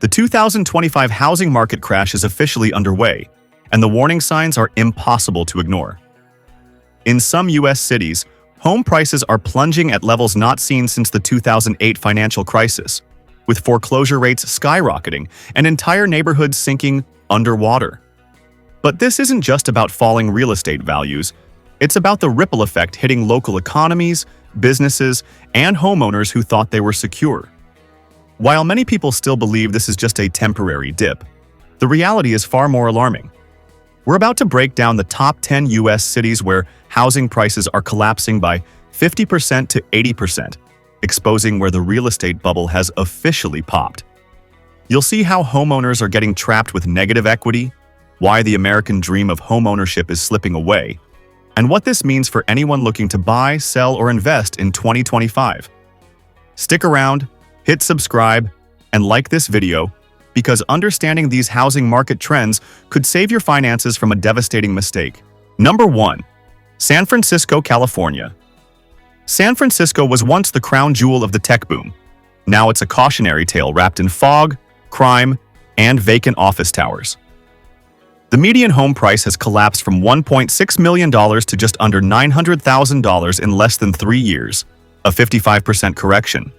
The 2025 housing market crash is officially underway, and the warning signs are impossible to ignore. In some U.S. cities, home prices are plunging at levels not seen since the 2008 financial crisis, with foreclosure rates skyrocketing and entire neighborhoods sinking underwater. But this isn't just about falling real estate values, it's about the ripple effect hitting local economies, businesses, and homeowners who thought they were secure. While many people still believe this is just a temporary dip, the reality is far more alarming. We're about to break down the top 10 U.S. cities where housing prices are collapsing by 50% to 80%, exposing where the real estate bubble has officially popped. You'll see how homeowners are getting trapped with negative equity, why the American dream of homeownership is slipping away, and what this means for anyone looking to buy, sell, or invest in 2025. Stick around, hit subscribe, and like this video, because understanding these housing market trends could save your finances from a devastating mistake. Number 1. San Francisco, California. San Francisco was once the crown jewel of the tech boom. Now it's a cautionary tale wrapped in fog, crime, and vacant office towers. The median home price has collapsed from $1.6 million to just under $900,000 in less than 3 years, a 55% correction.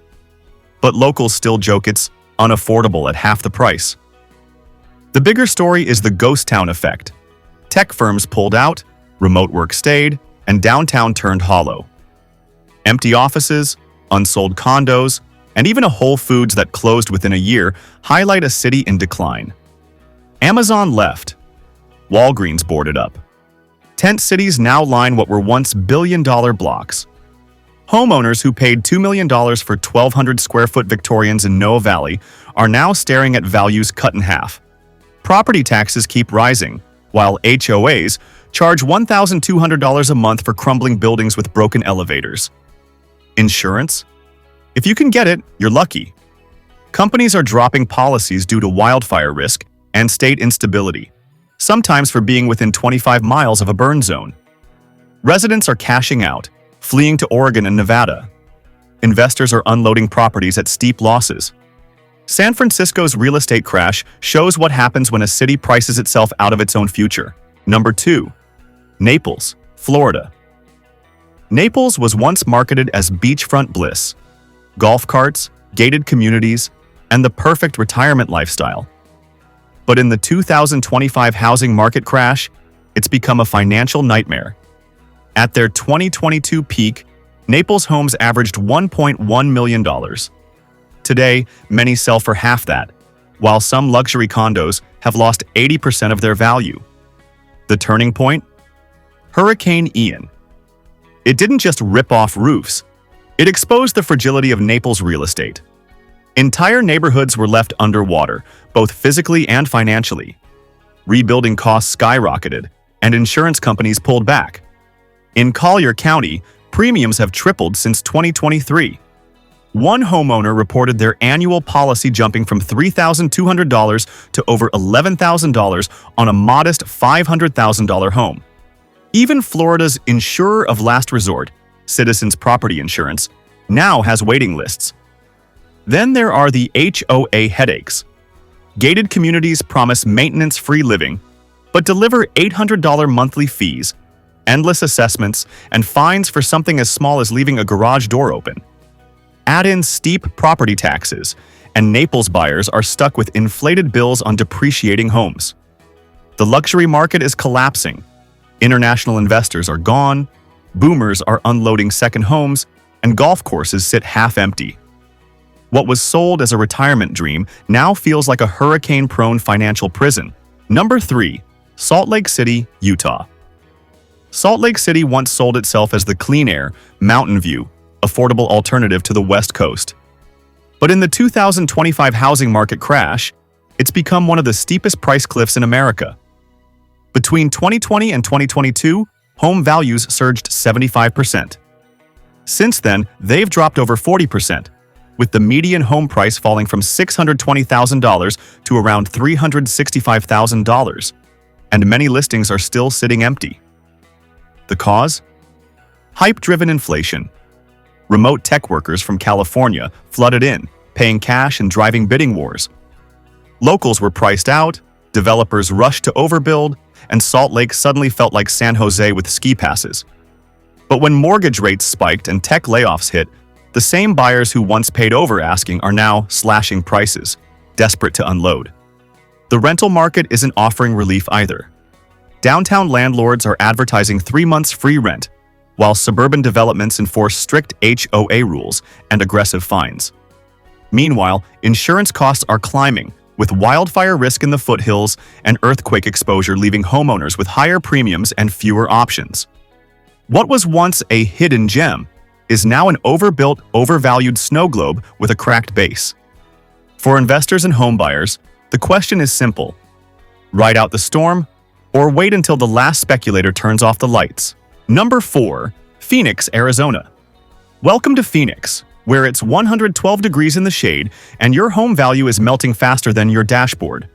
But locals still joke it's unaffordable at half the price. The bigger story is the ghost town effect. Tech firms pulled out, remote work stayed, and downtown turned hollow. Empty offices, unsold condos, and even a Whole Foods that closed within a year highlight a city in decline. Amazon left. Walgreens boarded up. Tent cities now line what were once billion-dollar blocks. Homeowners who paid $2 million for 1,200 square foot Victorians in Noe Valley are now staring at values cut in half. Property taxes keep rising, while HOAs charge $1,200 a month for crumbling buildings with broken elevators. Insurance? If you can get it, you're lucky. Companies are dropping policies due to wildfire risk and state instability, sometimes for being within 25 miles of a burn zone. Residents are cashing out, fleeing to Oregon and Nevada. Investors are unloading properties at steep losses. San Francisco's real estate crash shows what happens when a city prices itself out of its own future. Number 2. Naples, Florida. Naples was once marketed as beachfront bliss, golf carts, gated communities, and the perfect retirement lifestyle. But in the 2025 housing market crash, it's become a financial nightmare. At their 2022 peak, Naples homes averaged $1.1 million. Today, many sell for half that, while some luxury condos have lost 80% of their value. The turning point? Hurricane Ian. It didn't just rip off roofs, it exposed the fragility of Naples real estate. Entire neighborhoods were left underwater, both physically and financially. Rebuilding costs skyrocketed, and insurance companies pulled back. In Collier County, premiums have tripled since 2023. One homeowner reported their annual policy jumping from $3,200 to over $11,000 on a modest $500,000 home. Even Florida's insurer of last resort, Citizens Property Insurance, now has waiting lists. Then there are the HOA headaches. Gated communities promise maintenance-free living, but deliver $800 monthly fees, endless assessments, and fines for something as small as leaving a garage door open. Add in steep property taxes, and Naples buyers are stuck with inflated bills on depreciating homes. The luxury market is collapsing. International investors are gone, boomers are unloading second homes, and golf courses sit half empty. What was sold as a retirement dream now feels like a hurricane-prone financial prison. Number 3. Salt Lake City, Utah. Salt Lake City once sold itself as the clean air, mountain view, affordable alternative to the West Coast. But in the 2025 housing market crash, it's become one of the steepest price cliffs in America. Between 2020 and 2022, home values surged 75%. Since then, they've dropped over 40%, with the median home price falling from $620,000 to around $365,000, and many listings are still sitting empty. The cause? Hype-driven inflation. Remote tech workers from California flooded in, paying cash and driving bidding wars. Locals were priced out, developers rushed to overbuild, and Salt Lake suddenly felt like San Jose with ski passes. But when mortgage rates spiked and tech layoffs hit, the same buyers who once paid over asking are now slashing prices, desperate to unload. The rental market isn't offering relief either. Downtown landlords are advertising 3 months free rent, while suburban developments enforce strict HOA rules and aggressive fines. Meanwhile, insurance costs are climbing, with wildfire risk in the foothills and earthquake exposure leaving homeowners with higher premiums and fewer options. What was once a hidden gem is now an overbuilt, overvalued snow globe with a cracked base. For investors and homebuyers, the question is simple: ride out the storm or wait until the last speculator turns off the lights? Number 4. Phoenix, Arizona. Welcome to Phoenix, where it's 112 degrees in the shade and your home value is melting faster than your dashboard.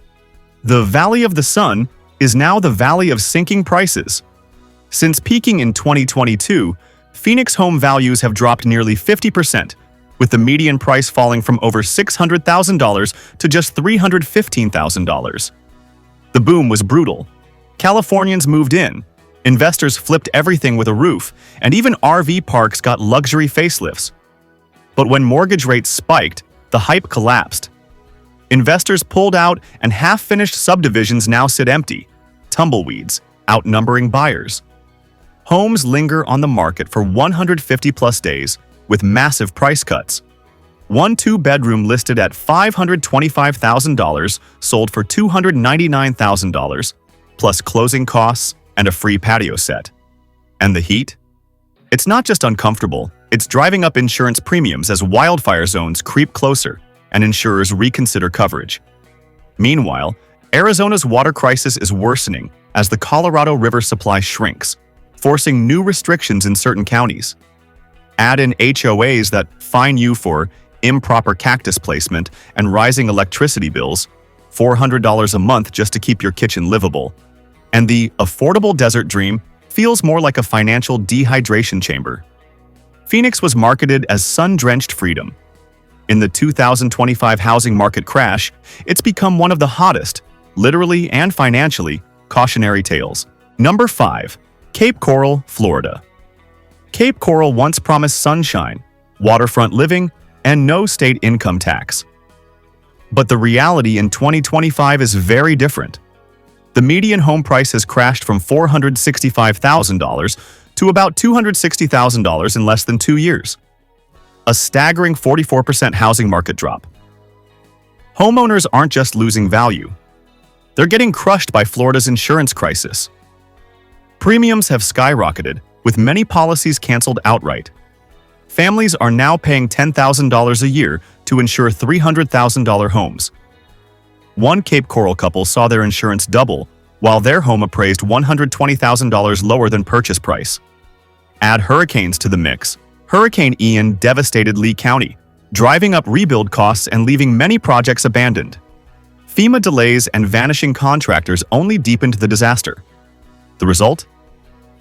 The Valley of the Sun is now the Valley of Sinking Prices. Since peaking in 2022, Phoenix home values have dropped nearly 50%, with the median price falling from over $600,000 to just $315,000. The boom was brutal. Californians moved in, investors flipped everything with a roof, and even RV parks got luxury facelifts. But when mortgage rates spiked, the hype collapsed. Investors pulled out and half-finished subdivisions now sit empty, tumbleweeds, outnumbering buyers. Homes linger on the market for 150-plus days with massive price cuts. One two-bedroom listed at $525,000 sold for $299,000, plus closing costs and a free patio set. And the heat? It's not just uncomfortable, it's driving up insurance premiums as wildfire zones creep closer and insurers reconsider coverage. Meanwhile, Arizona's water crisis is worsening as the Colorado River supply shrinks, forcing new restrictions in certain counties. Add in HOAs that fine you for improper cactus placement and rising electricity bills, $400 a month just to keep your kitchen livable. And the affordable desert dream feels more like a financial dehydration chamber. Phoenix was marketed as sun-drenched freedom. In the 2025 housing market crash, it's become one of the hottest, literally and financially, cautionary tales. Number 5. Cape Coral, Florida. Cape Coral once promised sunshine, waterfront living, and no state income tax. But the reality in 2025 is very different. The median home price has crashed from $465,000 to about $260,000 in less than 2 years. A staggering 44% housing market drop. Homeowners aren't just losing value. They're getting crushed by Florida's insurance crisis. Premiums have skyrocketed, with many policies canceled outright. Families are now paying $10,000 a year to insure $300,000 homes. One Cape Coral couple saw their insurance double, while their home appraised $120,000 lower than purchase price. Add hurricanes to the mix. Hurricane Ian devastated Lee County, driving up rebuild costs and leaving many projects abandoned. FEMA delays and vanishing contractors only deepened the disaster. The result?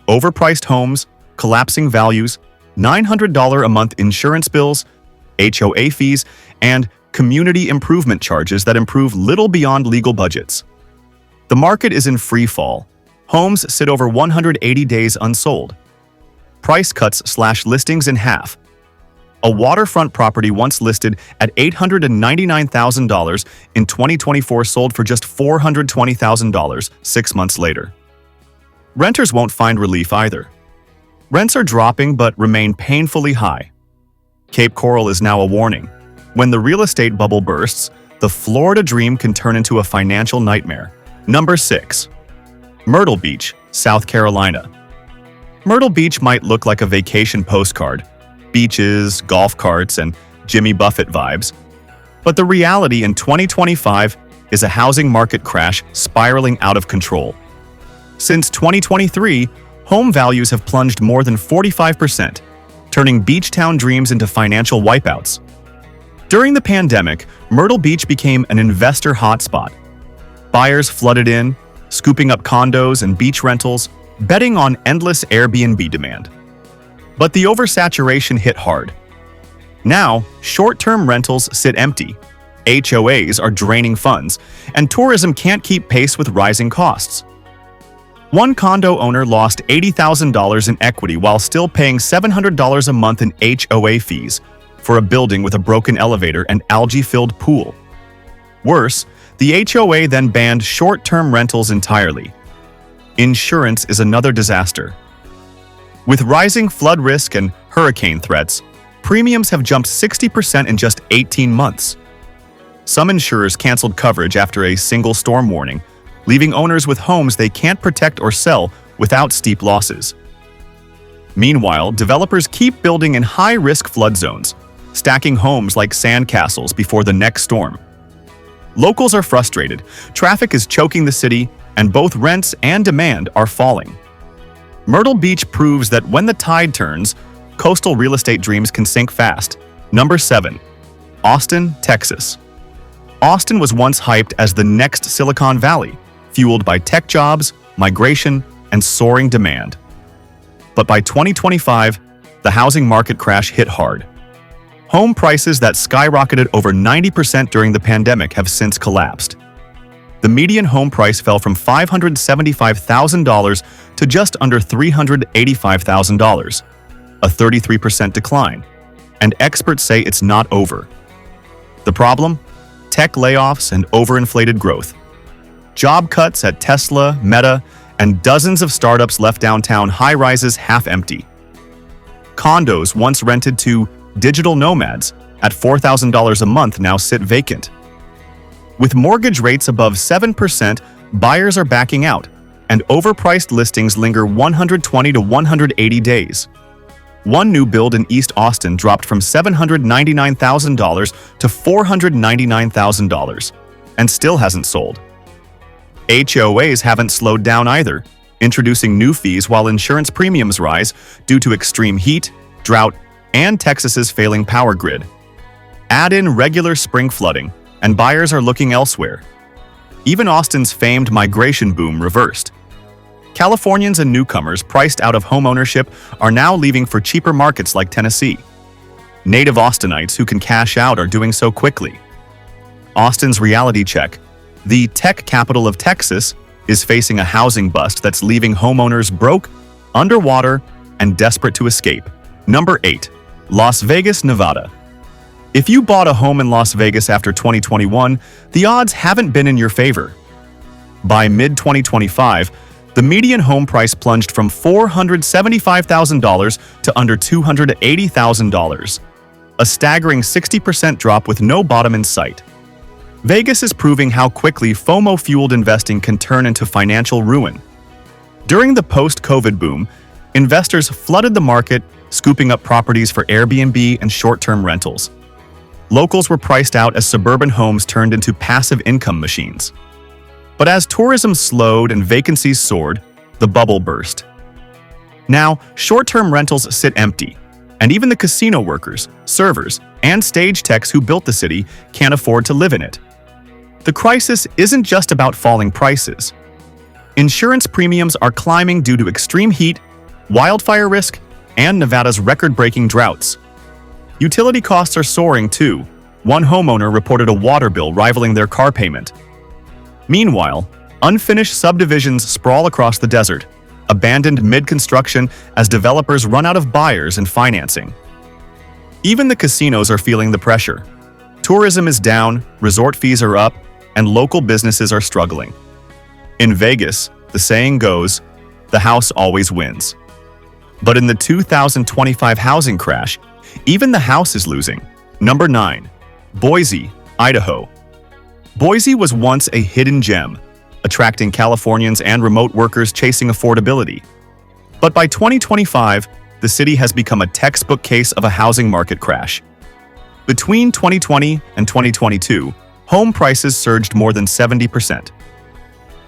Overpriced homes, collapsing values, $900 a month insurance bills, HOA fees, and community improvement charges that improve little beyond legal budgets. The market is in free fall. Homes sit over 180 days unsold. Price cuts slash listings in half. A waterfront property once listed at $899,000 in 2024 sold for just $420,000 6 months later. Renters won't find relief either. Rents are dropping but remain painfully high. Cape Coral is now a warning. When the real estate bubble bursts, the Florida dream can turn into a financial nightmare. Number 6. Myrtle Beach, South Carolina. Myrtle Beach might look like a vacation postcard, beaches, golf carts, and Jimmy Buffett vibes. But the reality in 2025 is a housing market crash spiraling out of control. Since 2023, home values have plunged more than 45%, turning beach town dreams into financial wipeouts. During the pandemic, Myrtle Beach became an investor hotspot. Buyers flooded in, scooping up condos and beach rentals, betting on endless Airbnb demand. But the oversaturation hit hard. Now, short-term rentals sit empty. HOAs are draining funds, and tourism can't keep pace with rising costs. One condo owner lost $80,000 in equity while still paying $700 a month in HOA fees for a building with a broken elevator and algae-filled pool. Worse, the HOA then banned short-term rentals entirely. Insurance is another disaster. With rising flood risk and hurricane threats, premiums have jumped 60% in just 18 months. Some insurers canceled coverage after a single storm warning, leaving owners with homes they can't protect or sell without steep losses. Meanwhile, developers keep building in high-risk flood zones, stacking homes like sandcastles before the next storm. Locals are frustrated, traffic is choking the city, and both rents and demand are falling. Myrtle Beach proves that when the tide turns, coastal real estate dreams can sink fast. Number 7. Austin, Texas. Austin was once hyped as the next Silicon Valley, fueled by tech jobs, migration, and soaring demand. But by 2025, the housing market crash hit hard. Home prices that skyrocketed over 90% during the pandemic have since collapsed. The median home price fell from $575,000 to just under $385,000, a 33% decline, and experts say it's not over. The problem? Tech layoffs and overinflated growth. Job cuts at Tesla, Meta, and dozens of startups left downtown high-rises half-empty. Condos once rented to digital nomads at $4,000 a month now sit vacant. With mortgage rates above 7%, buyers are backing out, and overpriced listings linger 120 to 180 days. One new build in East Austin dropped from $799,000 to $499,000, and still hasn't sold. HOAs haven't slowed down either, introducing new fees while insurance premiums rise due to extreme heat, drought, and Texas's failing power grid. Add in regular spring flooding, and buyers are looking elsewhere. Even Austin's famed migration boom reversed. Californians and newcomers priced out of homeownership are now leaving for cheaper markets like Tennessee. Native Austinites who can cash out are doing so quickly. Austin's reality check, the tech capital of Texas, is facing a housing bust that's leaving homeowners broke, underwater, and desperate to escape. Number 8. Las Vegas, Nevada. If you bought a home in Las Vegas after 2021, the odds haven't been in your favor. By mid-2025, the median home price plunged from $475,000 to under $280,000, a staggering 60% drop with no bottom in sight. Vegas is proving how quickly FOMO-fueled investing can turn into financial ruin. During the post-COVID boom, investors flooded the market, scooping up properties for Airbnb and short-term rentals. Locals were priced out as suburban homes turned into passive income machines. But as tourism slowed and vacancies soared, the bubble burst. Now, short-term rentals sit empty, and even the casino workers, servers, and stage techs who built the city can't afford to live in it. The crisis isn't just about falling prices. Insurance premiums are climbing due to extreme heat, wildfire risk, and Nevada's record-breaking droughts. Utility costs are soaring too. One homeowner reported a water bill rivaling their car payment. Meanwhile, unfinished subdivisions sprawl across the desert, abandoned mid-construction as developers run out of buyers and financing. Even the casinos are feeling the pressure. Tourism is down, resort fees are up, and local businesses are struggling. In Vegas, the saying goes, the house always wins. But in the 2025 housing crash, even the house is losing. Number 9. Boise, Idaho. Boise was once a hidden gem, attracting Californians and remote workers chasing affordability. But by 2025, the city has become a textbook case of a housing market crash. Between 2020 and 2022, home prices surged more than 70%.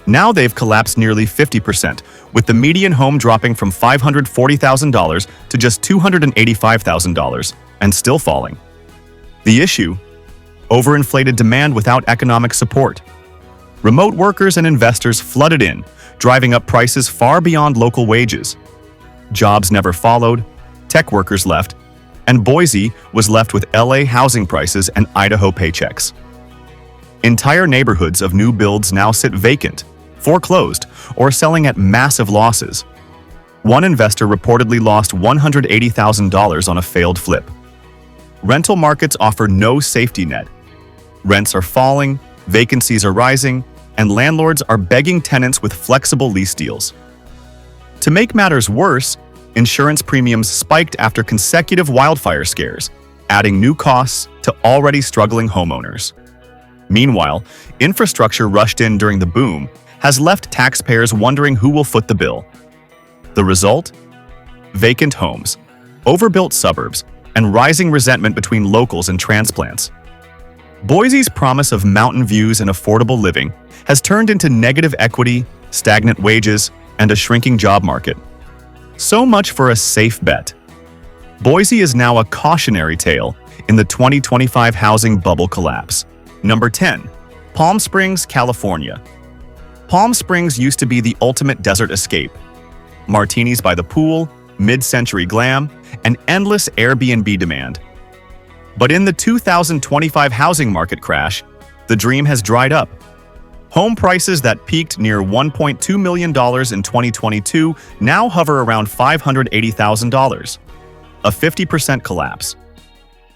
Now they've collapsed nearly 50%, with the median home dropping from $540,000 to just $285,000, and still falling. The issue? Overinflated demand without economic support. Remote workers and investors flooded in, driving up prices far beyond local wages. Jobs never followed, tech workers left, and Boise was left with LA housing prices and Idaho paychecks. Entire neighborhoods of new builds now sit vacant, foreclosed, or selling at massive losses. One investor reportedly lost $180,000 on a failed flip. Rental markets offer no safety net. Rents are falling, vacancies are rising, and landlords are begging tenants with flexible lease deals. To make matters worse, insurance premiums spiked after consecutive wildfire scares, adding new costs to already struggling homeowners. Meanwhile, infrastructure rushed in during the boom has left taxpayers wondering who will foot the bill. The result? Vacant homes, overbuilt suburbs, and rising resentment between locals and transplants. Boise's promise of mountain views and affordable living has turned into negative equity, stagnant wages, and a shrinking job market. So much for a safe bet. Boise is now a cautionary tale in the 2025 housing bubble collapse. Number 10. Palm Springs, California. Palm Springs used to be the ultimate desert escape. Martinis by the pool, mid-century glam, and endless Airbnb demand. But in the 2025 housing market crash, the dream has dried up. Home prices that peaked near $1.2 million in 2022 now hover around $580,000, a 50% collapse.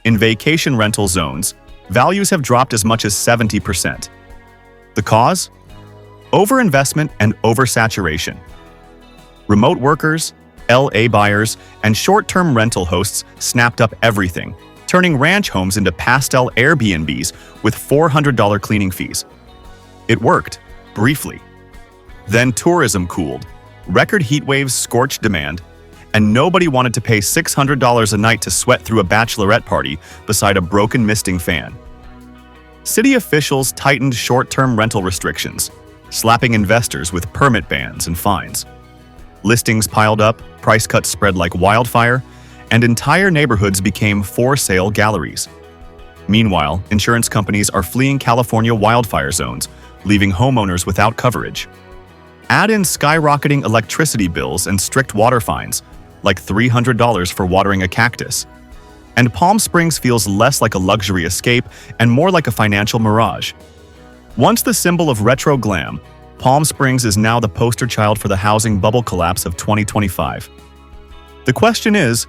In vacation rental zones, values have dropped as much as 70%. The cause? Overinvestment and oversaturation. Remote workers, LA buyers, and short-term rental hosts snapped up everything, turning ranch homes into pastel Airbnbs with $400 cleaning fees. It worked, briefly. Then tourism cooled, record heat waves scorched demand, and nobody wanted to pay $600 a night to sweat through a bachelorette party beside a broken misting fan. City officials tightened short-term rental restrictions, slapping investors with permit bans and fines. Listings piled up, price cuts spread like wildfire, and entire neighborhoods became for-sale galleries. Meanwhile, insurance companies are fleeing California wildfire zones, leaving homeowners without coverage. Add in skyrocketing electricity bills and strict water fines, like $300 for watering a cactus. And Palm Springs feels less like a luxury escape and more like a financial mirage. Once the symbol of retro glam, Palm Springs is now the poster child for the housing bubble collapse of 2025. The question is,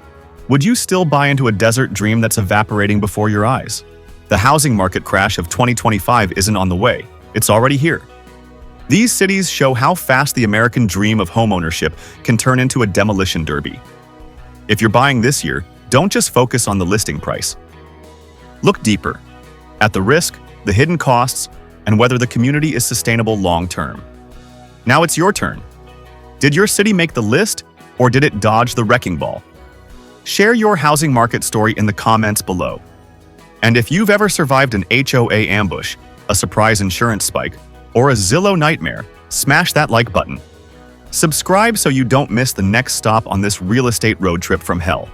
would you still buy into a desert dream that's evaporating before your eyes? The housing market crash of 2025 isn't on the way, it's already here. These cities show how fast the American dream of homeownership can turn into a demolition derby. If you're buying this year, don't just focus on the listing price. Look deeper at the risk, the hidden costs, and whether the community is sustainable long-term. Now it's your turn. Did your city make the list, or did it dodge the wrecking ball? Share your housing market story in the comments below. And if you've ever survived an HOA ambush, a surprise insurance spike, or a Zillow nightmare, smash that like button. Subscribe so you don't miss the next stop on this real estate road trip from hell.